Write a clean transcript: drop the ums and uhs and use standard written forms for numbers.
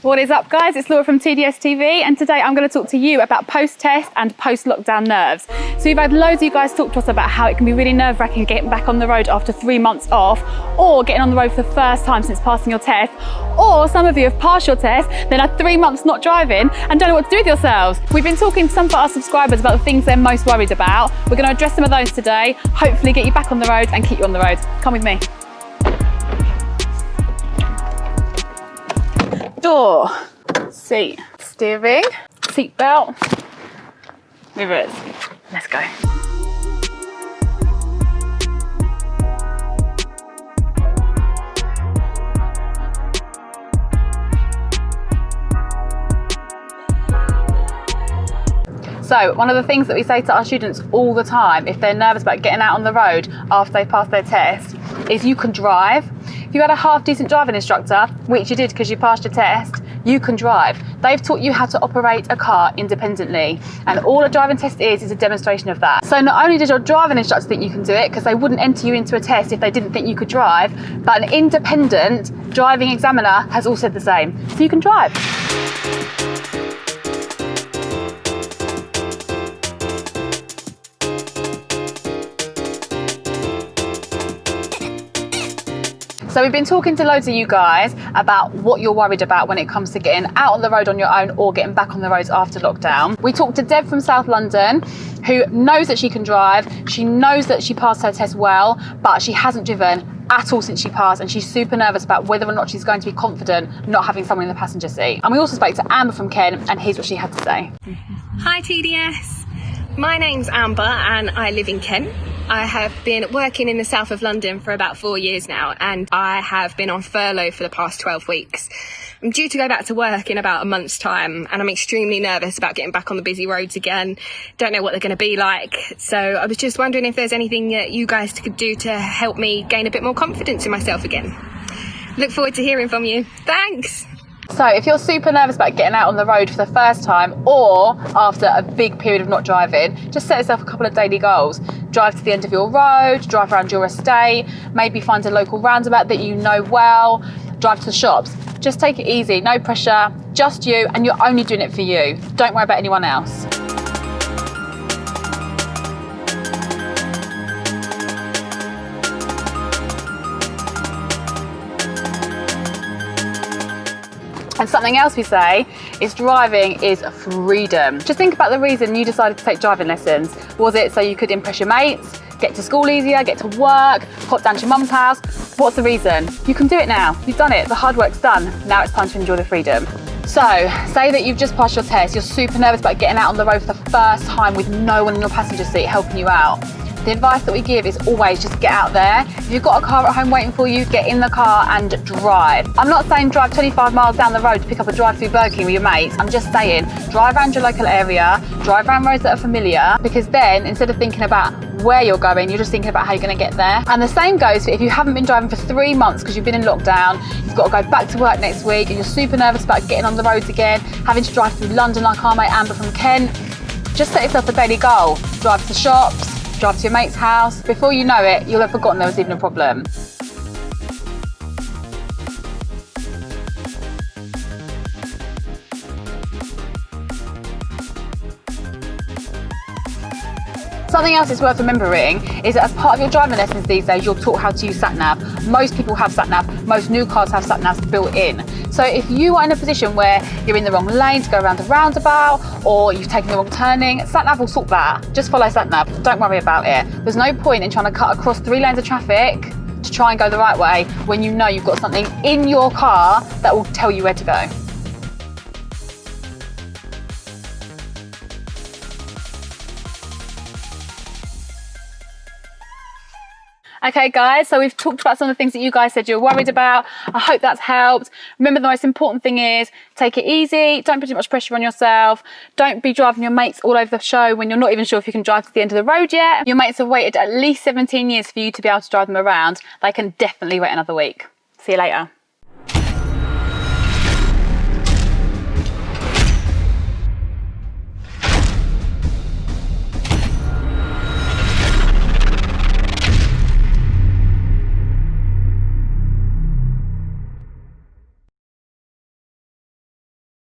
What is up, guys? It's Laura from TDS TV, and today I'm going to talk to you about post-test and post-lockdown nerves. So we've had loads of you guys talk to us about how it can be really nerve-wracking getting back on the road after 3 months off, or getting on the road for the first time since passing your test, or some of you have passed your test, then had 3 months not driving and don't know what to do with yourselves. We've been talking to some of our subscribers about the things they're most worried about. We're going to address some of those today, hopefully get you back on the road and keep you on the road. Come with me. Door, seat, steering, seat belt, reverse. Let's go. So one of the things that we say to our students all the time, if they're nervous about getting out on the road after they've passed their test, is you can drive. If you had a half decent driving instructor, which you did because you passed your test, you can drive. They've taught you how to operate a car independently, and all a driving test is a demonstration of that. So not only does your driving instructor think you can do it, because they wouldn't enter you into a test if they didn't think you could drive, but an independent driving examiner has all said the same. So you can drive. So we've been talking to loads of you guys about what you're worried about when it comes to getting out on the road on your own or getting back on the roads after lockdown. We talked to Deb from South London, who knows that she can drive. She knows that she passed her test well, but she hasn't driven at all since she passed, and she's super nervous about whether or not she's going to be confident not having someone in the passenger seat. And we also spoke to Amber from Kent, and here's what she had to say. Hi TDS, my name's Amber and I live in Kent. I have been working in the south of London for about 4 years now, and I have been on furlough for the past 12 weeks. I'm due to go back to work in about a month's time, and I'm extremely nervous about getting back on the busy roads again. Don't know what they're going to be like. So I was just wondering if there's anything that you guys could do to help me gain a bit more confidence in myself again. Look forward to hearing from you. Thanks. So if you're super nervous about getting out on the road for the first time, or after a big period of not driving, just set yourself a couple of daily goals. Drive to the end of your road, drive around your estate, maybe find a local roundabout that you know well, drive to the shops. Just take it easy, no pressure, just you, and you're only doing it for you. Don't worry about anyone else. And something else we say is driving is freedom. Just think about the reason you decided to take driving lessons. Was it so you could impress your mates, get to school easier, get to work, pop down to your mum's house? What's the reason? You can do it now. You've done it. The hard work's done. Now it's time to enjoy the freedom. So, say that you've just passed your test. You're super nervous about getting out on the road for the first time with no one in your passenger seat helping you out. The advice that we give is always just get out there. If you've got a car at home waiting for you, get in the car and drive. I'm not saying drive 25 miles down the road to pick up a drive through Burger King with your mates. I'm just saying drive around your local area, drive around roads that are familiar, because then instead of thinking about where you're going, you're just thinking about how you're going to get there. And the same goes for if you haven't been driving for 3 months because you've been in lockdown, you've got to go back to work next week and you're super nervous about getting on the roads again, having to drive through London like our mate Amber from Kent. Just set yourself a daily goal. Drive to the shops, drive to your mate's house. Before you know it, you'll have forgotten there was even a problem. Something else that's worth remembering is that as part of your driving lessons these days, you're taught how to use Sat-Nav. Most people have Sat-Nav. Most new cars have Sat-Navs built in. So if you are in a position where you're in the wrong lane to go around a roundabout, or you've taken the wrong turning, Sat-Nav will sort that. Just follow Sat-Nav. Don't worry about it. There's no point in trying to cut across 3 lanes of traffic to try and go the right way when you know you've got something in your car that will tell you where to go. Okay guys, so we've talked about some of the things that you guys said you're worried about. I hope that's helped. Remember, the most important thing is take it easy. Don't put too much pressure on yourself. Don't be driving your mates all over the show when you're not even sure if you can drive to the end of the road yet. Your mates have waited at least 17 years for you to be able to drive them around. They can definitely wait another week. See you later.